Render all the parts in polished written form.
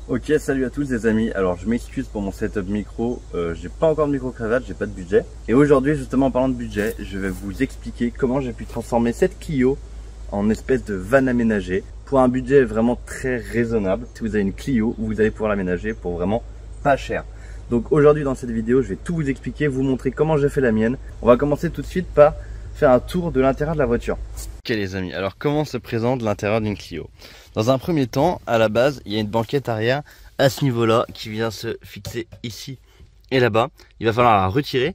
Ok, salut à tous les amis. Alors je m'excuse pour mon setup micro, j'ai pas encore de micro-cravate, j'ai pas de budget. Et aujourd'hui justement en parlant de budget, je vais vous expliquer comment j'ai pu transformer cette Clio en espèce de van aménagé pour un budget vraiment très raisonnable. Si vous avez une Clio, vous allez pouvoir l'aménager pour vraiment pas cher. Donc aujourd'hui dans cette vidéo, je vais tout vous expliquer, vous montrer comment j'ai fait la mienne. On va commencer tout de suite par faire un tour de l'intérieur de la voiture. Ok les amis, alors comment se présente l'intérieur d'une Clio? Dans un premier temps, à la base, il y a une banquette arrière à ce niveau-là qui vient se fixer ici et là-bas. Il va falloir la retirer.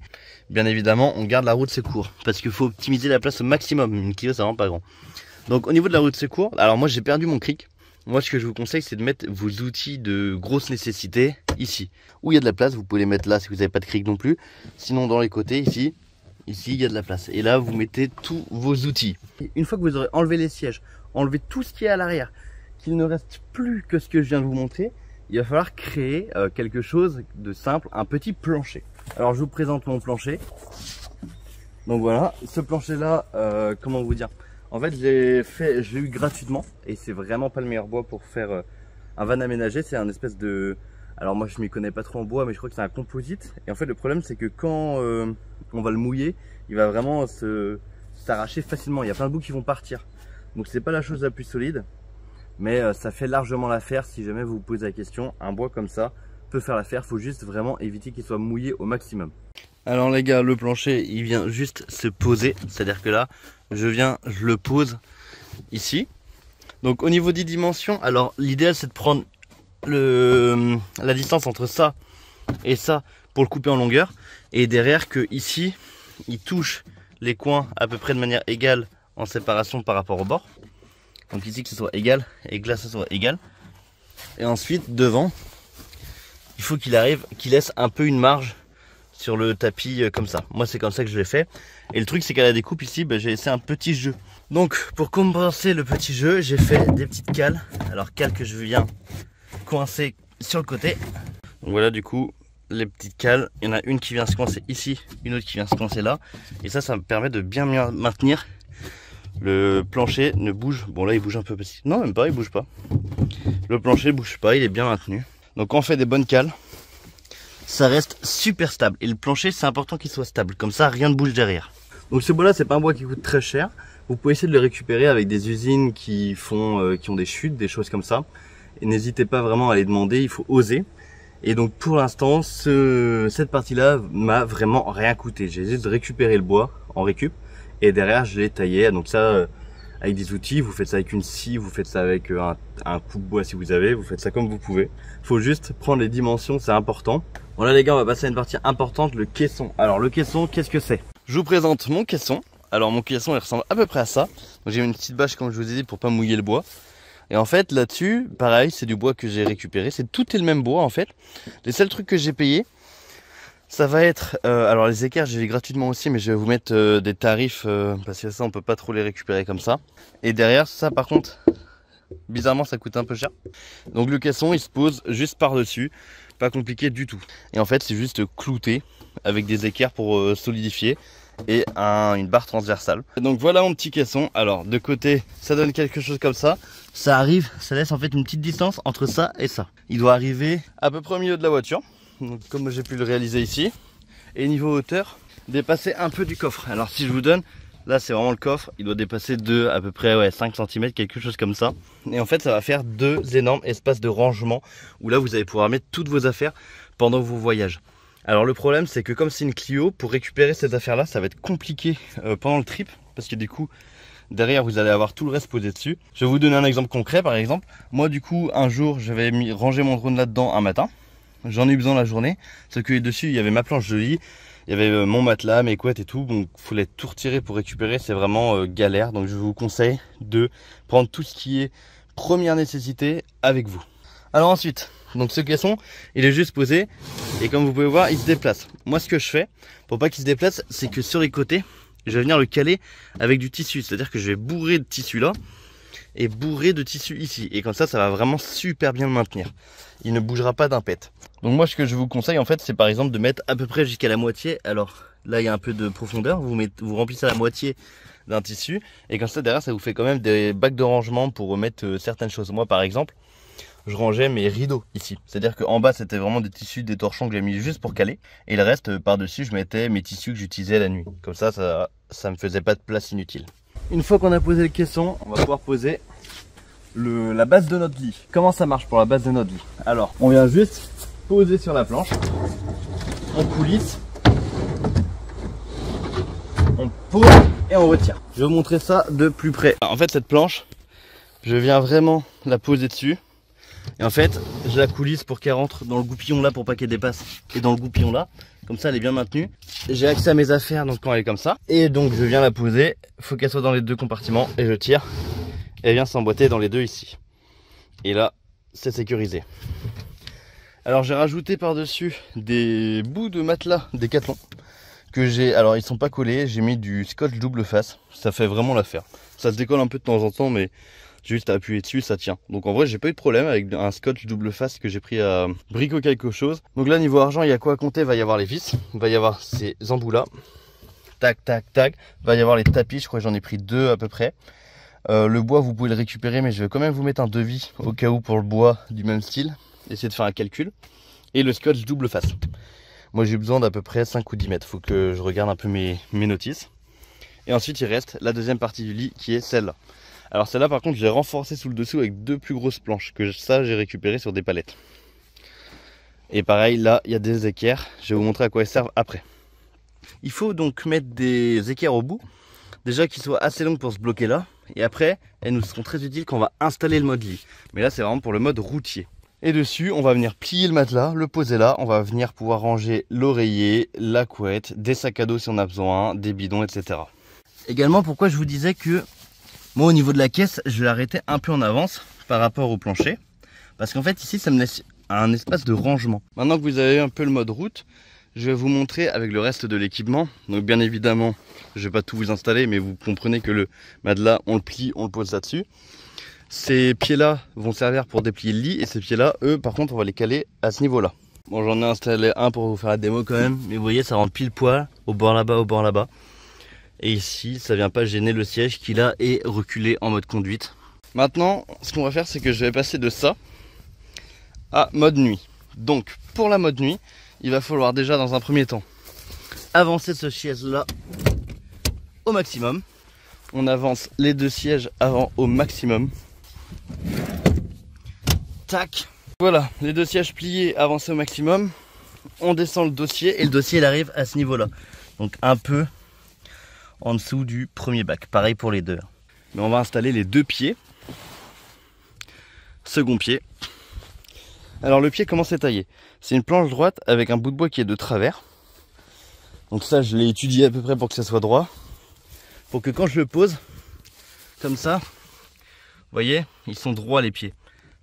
Bien évidemment, on garde la roue de secours parce qu'il faut optimiser la place au maximum. Une Clio, c'est vraiment pas grand. Donc au niveau de la roue de secours, alors moi j'ai perdu mon cric. Moi ce que je vous conseille, c'est de mettre vos outils de grosse nécessité ici. Où il y a de la place, vous pouvez les mettre là si vous n'avez pas de cric non plus. Sinon dans les côtés ici. Ici, il y a de la place. Et là, vous mettez tous vos outils. Une fois que vous aurez enlevé les sièges, enlevé tout ce qui est à l'arrière, qu'il ne reste plus que ce que je viens de vous montrer, il va falloir créer quelque chose de simple, un petit plancher. Alors, je vous présente mon plancher. Donc voilà, ce plancher-là, comment vous dire? En fait, je l'ai eu gratuitement et c'est vraiment pas le meilleur bois pour faire un van aménagé. C'est un espèce de... Alors moi, je m'y connais pas trop en bois, mais je crois que c'est un composite. Et en fait, le problème, c'est que quand on va le mouiller, il va vraiment s'arracher facilement. Il y a plein de bouts qui vont partir. Donc c'est pas la chose la plus solide, mais ça fait largement l'affaire. Si jamais vous vous posez la question, un bois comme ça peut faire l'affaire. Faut juste vraiment éviter qu'il soit mouillé au maximum. Alors les gars, le plancher, il vient juste se poser. C'est-à-dire que là, je le pose ici. Donc au niveau des dimensions, alors l'idéal c'est de prendre la distance entre ça et ça pour le couper en longueur, et derrière que ici il touche les coins à peu près de manière égale en séparation par rapport au bord. Donc ici que ce soit égal et que là ce soit égal. Et ensuite devant, il faut qu'il laisse un peu une marge sur le tapis comme ça. Moi c'est comme ça que je l'ai fait. Et le truc c'est qu'à la découpe ici, j'ai laissé un petit jeu. Donc pour compenser le petit jeu, j'ai fait des petites cales. Alors cales que je viens coincer sur le côté. Donc voilà, du coup les petites cales, il y en a une qui vient se coincer ici, une autre qui vient se coincer là, et ça me permet de bien maintenir. Le plancher ne bouge, bon là il bouge un peu petit, non même pas, il bouge pas, le plancher bouge pas, il est bien maintenu. Donc quand on fait des bonnes cales, ça reste super stable, et le plancher c'est important qu'il soit stable, comme ça rien ne bouge derrière. Donc ce bois là, c'est pas un bois qui coûte très cher. Vous pouvez essayer de le récupérer avec des usines qui ont des chutes, des choses comme ça. Et n'hésitez pas vraiment à les demander, il faut oser. Et donc pour l'instant, cette partie-là m'a vraiment rien coûté. J'ai juste récupéré le bois en récup et derrière je l'ai taillé. Donc ça, avec des outils, vous faites ça avec une scie, vous faites ça avec un coupe-bois si vous avez, vous faites ça comme vous pouvez. Faut juste prendre les dimensions, c'est important. Voilà les gars, on va passer à une partie importante, le caisson. Alors le caisson, qu'est-ce que c'est? Je vous présente mon caisson. Alors mon caisson, il ressemble à peu près à ça. Donc j'ai une petite bâche comme je vous ai dit pour pas mouiller le bois. Et en fait là-dessus, pareil, c'est du bois que j'ai récupéré. Tout est le même bois en fait. Les seuls trucs que j'ai payé, ça va être... alors les équerres, j'ai gratuitement aussi, mais je vais vous mettre des tarifs parce que ça, on peut pas trop les récupérer comme ça. Et derrière, ça par contre, bizarrement, ça coûte un peu cher. Donc le caisson, il se pose juste par-dessus. Pas compliqué du tout. Et en fait, c'est juste clouté avec des équerres pour solidifier. Et une barre transversale. Donc voilà mon petit caisson. Alors de côté ça donne quelque chose comme ça. Ça laisse en fait une petite distance entre ça et ça. Il doit arriver à peu près au milieu de la voiture, donc, comme j'ai pu le réaliser ici. Et niveau hauteur, dépasser un peu du coffre. Alors si je vous donne, là c'est vraiment le coffre. Il doit dépasser de à peu près 5 cm, quelque chose comme ça. Et en fait ça va faire deux énormes espaces de rangement où là vous allez pouvoir mettre toutes vos affaires pendant vos voyages. Alors le problème c'est que comme c'est une Clio, pour récupérer cette affaire là ça va être compliqué pendant le trip, parce que du coup derrière vous allez avoir tout le reste posé dessus. Je vais vous donner un exemple concret. Par exemple, moi du coup un jour j'avais rangé mon drone là-dedans un matin, j'en ai eu besoin la journée, sauf que dessus il y avait ma planche de lit, il y avait mon matelas, mes couettes et tout, donc il fallait tout retirer pour récupérer, c'est vraiment galère. Donc je vous conseille de prendre tout ce qui est première nécessité avec vous. Alors ensuite, donc ce caisson, il est juste posé et comme vous pouvez voir, il se déplace. Moi ce que je fais pour pas qu'il se déplace, c'est que sur les côtés, je vais venir le caler avec du tissu. C'est-à-dire que je vais bourrer de tissu là et bourrer de tissu ici. Et comme ça va vraiment super bien le maintenir. Il ne bougera pas d'un pet. Donc moi ce que je vous conseille en fait, c'est par exemple de mettre à peu près jusqu'à la moitié. Alors là il y a un peu de profondeur, vous remplissez à la moitié d'un tissu. Et comme ça derrière ça vous fait quand même des bacs de rangement pour remettre certaines choses. Moi par exemple, je rangeais mes rideaux ici. C'est-à-dire qu'en bas c'était vraiment des tissus, des torchons que j'ai mis juste pour caler. Et le reste par-dessus je mettais mes tissus que j'utilisais la nuit. Comme ça me faisait pas de place inutile. Une fois qu'on a posé le caisson, on va pouvoir poser la base de notre lit. Comment ça marche pour la base de notre lit? Alors, on vient juste poser sur la planche, on coulisse, on pose et on retire. Je vais vous montrer ça de plus près. En fait, cette planche, je viens vraiment la poser dessus. Et en fait, je la coulisse pour qu'elle rentre dans le goupillon là pour pas qu'elle dépasse. Et dans le goupillon là, comme ça elle est bien maintenue. J'ai accès à mes affaires donc quand elle est comme ça. Et donc je viens la poser, faut qu'elle soit dans les deux compartiments et je tire. Elle vient s'emboîter dans les deux ici. Et là, c'est sécurisé. Alors j'ai rajouté par-dessus des bouts de matelas Décathlon que j'ai. Alors ils sont pas collés, j'ai mis du scotch double face. Ça fait vraiment l'affaire. Ça se décolle un peu de temps en temps, mais juste à appuyer dessus, ça tient. Donc en vrai, j'ai pas eu de problème avec un scotch double face que j'ai pris à Brico quelque chose. Donc là, niveau argent, il y a quoi à compter? Il va y avoir les vis, il va y avoir ces embouts là. Tac, tac, tac. Il va y avoir les tapis, je crois que j'en ai pris 2 à peu près. Le bois, vous pouvez le récupérer, mais je vais quand même vous mettre un devis au cas où pour le bois du même style. Essayez de faire un calcul. Et le scotch double face. Moi, j'ai besoin d'à peu près 5 ou 10 mètres. Faut que je regarde un peu mes notices. Et ensuite, il reste la deuxième partie du lit qui est celle-là. Alors celle-là par contre j'ai renforcé sous le dessous avec 2 plus grosses planches que ça j'ai récupéré sur des palettes. Et pareil là il y a des équerres, je vais vous montrer à quoi elles servent après. Il faut donc mettre des équerres au bout, déjà qu'ils soient assez longues pour se bloquer là. Et après elles nous seront très utiles quand on va installer le mode lit. Mais là c'est vraiment pour le mode routier. Et dessus on va venir plier le matelas, le poser là, on va venir pouvoir ranger l'oreiller, la couette, des sacs à dos si on a besoin, des bidons etc. Également pourquoi je vous disais que moi au niveau de la caisse, je vais l'arrêter un peu en avance par rapport au plancher. Parce qu'en fait ici ça me laisse un espace de rangement. Maintenant que vous avez un peu le mode route, je vais vous montrer avec le reste de l'équipement. Donc bien évidemment, je vais pas tout vous installer, mais vous comprenez que le matelas, on le plie, on le pose là-dessus. Ces pieds-là vont servir pour déplier le lit et ces pieds-là, eux par contre on va les caler à ce niveau-là. Bon j'en ai installé un pour vous faire la démo quand même, mais vous voyez ça rentre pile poil au bord là-bas, au bord là-bas. Et ici, ça vient pas gêner le siège qui là est reculé en mode conduite. Maintenant, ce qu'on va faire, c'est que je vais passer de ça à mode nuit. Donc, pour la mode nuit, il va falloir déjà dans un premier temps avancer ce siège là au maximum. On avance les 2 sièges avant au maximum. Tac. Voilà, les 2 sièges pliés, avancés au maximum. On descend le dossier et le dossier il arrive à ce niveau là. Donc un peu en dessous du premier bac, pareil pour les deux. Mais on va installer les 2 pieds. Second pied. Alors le pied comment c'est taillé? C'est une planche droite avec un bout de bois qui est de travers. Donc ça je l'ai étudié à peu près pour que ça soit droit. Pour que quand je le pose, comme ça, vous voyez, ils sont droits les pieds.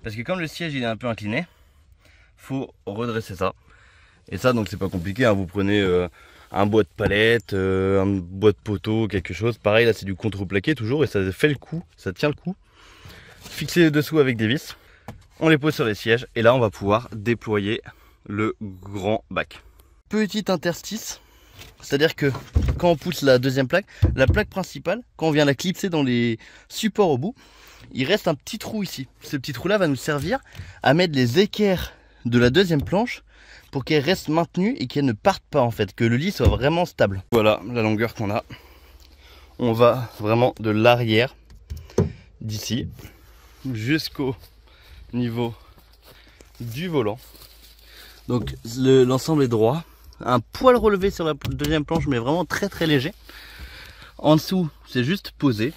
Parce que comme le siège il est un peu incliné, faut redresser ça. Et ça donc c'est pas compliqué, hein. Vous prenez un bois de palette, un bois de poteau, quelque chose. Pareil là c'est du contreplaqué toujours et ça fait le coup, ça tient le coup. Fixer les dessous avec des vis. On les pose sur les sièges et là on va pouvoir déployer le grand bac. Petit interstice, c'est-à-dire que quand on pousse la deuxième plaque, la plaque principale, quand on vient la clipser dans les supports au bout, il reste un petit trou ici. Ce petit trou là va nous servir à mettre les équerres de la deuxième planche pour qu'elle reste maintenue et qu'elle ne parte pas en fait, que le lit soit vraiment stable. Voilà la longueur qu'on a. On va vraiment de l'arrière d'ici jusqu'au niveau du volant. Donc l'ensemble est droit. Un poil relevé sur la deuxième planche mais vraiment très très léger. En dessous c'est juste posé.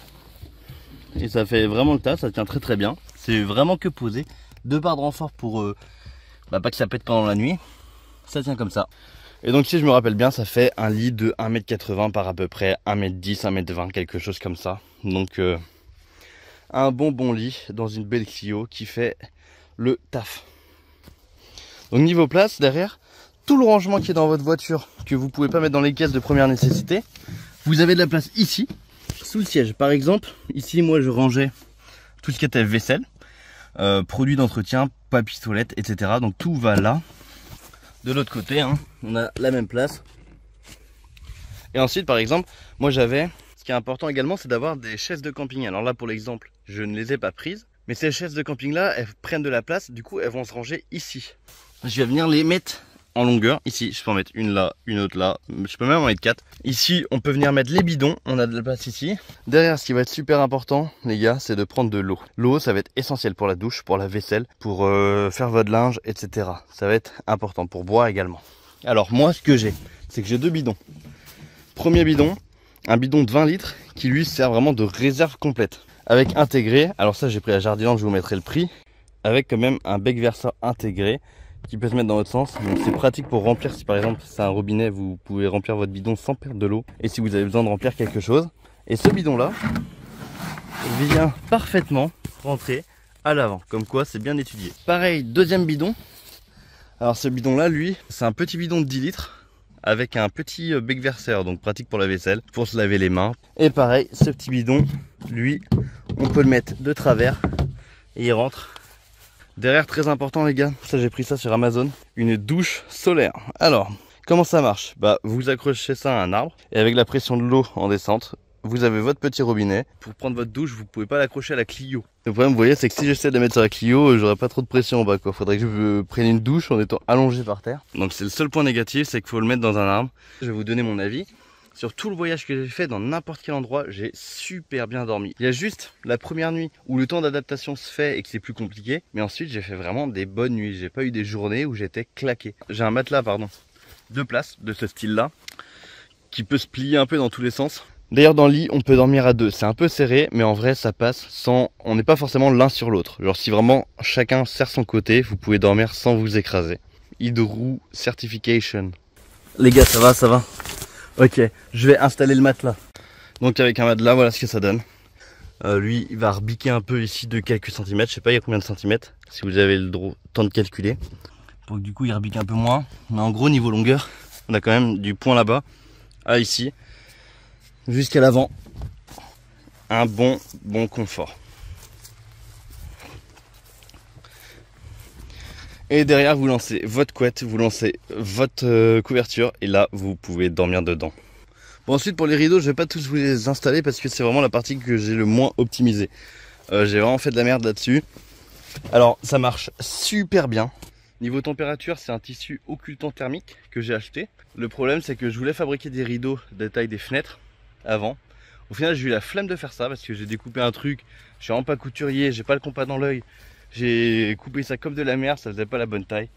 Et ça fait vraiment le tas, ça tient très très bien. C'est vraiment que posé. 2 barres de renfort pour pas que ça pète pendant la nuit. Ça tient comme ça. Et donc si je me rappelle bien, ça fait un lit de 1,80 m par à peu près 1,10 m, 1,20 m, quelque chose comme ça. Donc un bon lit dans une belle Clio qui fait le taf. Donc niveau place, derrière, tout le rangement qui est dans votre voiture, que vous pouvez pas mettre dans les caisses de première nécessité, vous avez de la place ici, sous le siège. Par exemple, ici moi je rangeais tout ce qui était vaisselle, produits d'entretien, papier toilette, etc. Donc tout va là. De l'autre côté, hein, on a la même place. Et ensuite, par exemple, moi j'avais, ce qui est important également, c'est d'avoir des chaises de camping. Alors là, pour l'exemple, je ne les ai pas prises, Mais ces chaises de camping là, elles prennent de la place, du coup elles vont se ranger ici. Je vais venir les mettre en longueur, ici, je peux en mettre une là, une autre là, je peux même en mettre 4. Ici, on peut venir mettre les bidons, on a de la place ici. Derrière, ce qui va être super important, les gars, c'est de prendre de l'eau. L'eau, ça va être essentiel pour la douche, pour la vaisselle, pour faire votre linge, etc. Ça va être important pour boire également. Alors moi, ce que j'ai, c'est que j'ai 2 bidons. Premier bidon, un bidon de 20 litres qui lui sert vraiment de réserve complète. Avec intégré, alors ça j'ai pris à Jardiland, je vous mettrai le prix, avec quand même un bec verseur intégré qui peut se mettre dans votre sens. Donc c'est pratique pour remplir, si par exemple c'est un robinet, vous pouvez remplir votre bidon sans perdre de l'eau. Et si vous avez besoin de remplir quelque chose. Et ce bidon là vient parfaitement rentrer à l'avant, comme quoi c'est bien étudié. Pareil, deuxième bidon. Alors ce bidon là, lui, c'est un petit bidon de 10 litres avec un petit bec verseur, donc pratique pour la vaisselle, pour se laver les mains. Et pareil, ce petit bidon, lui, on peut le mettre de travers et il rentre. Derrière, très important les gars, ça j'ai pris ça sur Amazon, une douche solaire. Alors, comment ça marche? Bah, vous accrochez ça à un arbre et avec la pression de l'eau en descente, vous avez votre petit robinet. Pour prendre votre douche, vous pouvez pas l'accrocher à la Clio. Le problème, vous voyez, c'est que si j'essaie de la mettre sur la Clio, j'aurais pas trop de pression en bas, quoi. Faudrait que je prenne une douche en étant allongé par terre. Donc c'est le seul point négatif, c'est qu'il faut le mettre dans un arbre. Je vais vous donner mon avis. Sur tout le voyage que j'ai fait, dans n'importe quel endroit, j'ai super bien dormi. Il y a juste la première nuit où le temps d'adaptation se fait et que c'est plus compliqué. Mais ensuite, j'ai fait vraiment des bonnes nuits. J'ai pas eu des journées où j'étais claqué. J'ai un matelas, 2 places de ce style-là, qui peut se plier un peu dans tous les sens. D'ailleurs, dans le lit, on peut dormir à 2. C'est un peu serré, mais en vrai, ça passe sans... On n'est pas forcément l'un sur l'autre. Genre, si vraiment chacun serre son côté, vous pouvez dormir sans vous écraser. Hydro Certification. Les gars, ça va, ça va. Ok, je vais installer le matelas. Donc avec un matelas, voilà ce que ça donne. Lui, il va rebiquer un peu ici de quelques centimètres. Je sais pas il y a combien de centimètres, si vous avez le temps de calculer. Pour que du coup il rebique un peu moins. Mais en gros, niveau longueur, on a quand même du point là-bas à ici, jusqu'à l'avant. Un bon confort. Et derrière, vous lancez votre couette, vous lancez votre couverture et là, vous pouvez dormir dedans. Bon, ensuite, pour les rideaux, je vais pas tous vous les installer parce que c'est vraiment la partie que j'ai le moins optimisée. J'ai vraiment fait de la merde là-dessus. Alors, ça marche super bien. Niveau température, c'est un tissu occultant thermique que j'ai acheté. Le problème, c'est que je voulais fabriquer des rideaux de taille des fenêtres avant. Au final, j'ai eu la flemme de faire ça parce que j'ai découpé un truc. Je suis vraiment pas couturier, j'ai pas le compas dans l'œil. J'ai coupé ça comme de la merde, ça faisait pas la bonne taille.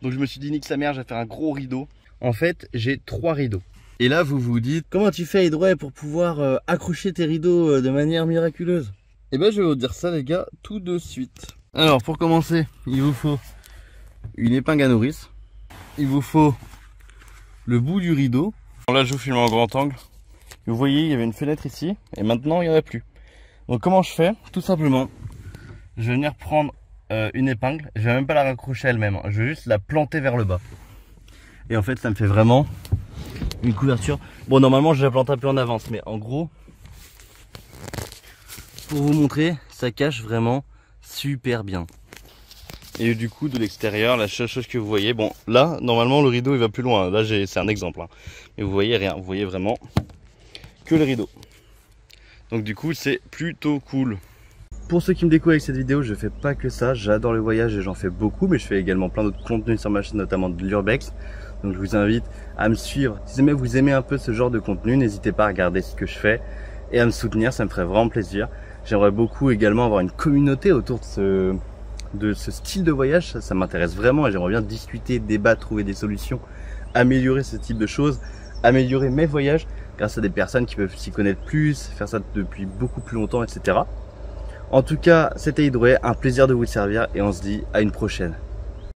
Donc je me suis dit nique sa mère, je vais faire un gros rideau. En fait, j'ai 3 rideaux. Et là, vous vous dites, comment tu fais Hydro pour pouvoir accrocher tes rideaux de manière miraculeuse? Et ben, je vais vous dire ça les gars, tout de suite. Alors, pour commencer, il vous faut une épingle à nourrice. Il vous faut le bout du rideau. Là, je vous filme en grand angle. Vous voyez, il y avait une fenêtre ici, et maintenant, il n'y en a plus. Donc comment je fais? Tout simplement, je vais venir prendre une épingle, je vais même pas la raccrocher elle-même, je vais juste la planter vers le bas. Et en fait ça me fait vraiment une couverture. Bon, normalement je la plante un peu en avance, mais en gros, pour vous montrer, ça cache vraiment super bien. Et du coup de l'extérieur, la seule chose que vous voyez, bon là normalement le rideau il va plus loin, là c'est un exemple, hein. Mais vous voyez rien, vous voyez vraiment que le rideau. Donc du coup c'est plutôt cool. Pour ceux qui me découvrent avec cette vidéo, je fais pas que ça, j'adore le voyage et j'en fais beaucoup, mais je fais également plein d'autres contenus sur ma chaîne, notamment de l'urbex. Donc je vous invite à me suivre. Si jamais vous aimez un peu ce genre de contenu, n'hésitez pas à regarder ce que je fais et à me soutenir, ça me ferait vraiment plaisir. J'aimerais beaucoup également avoir une communauté autour de ce style de voyage, ça m'intéresse vraiment et j'aimerais bien discuter, débattre, trouver des solutions, améliorer ce type de choses, améliorer mes voyages grâce à des personnes qui peuvent s'y connaître plus, faire ça depuis beaucoup plus longtemps, etc. En tout cas, c'était Hydro, un plaisir de vous servir et on se dit à une prochaine.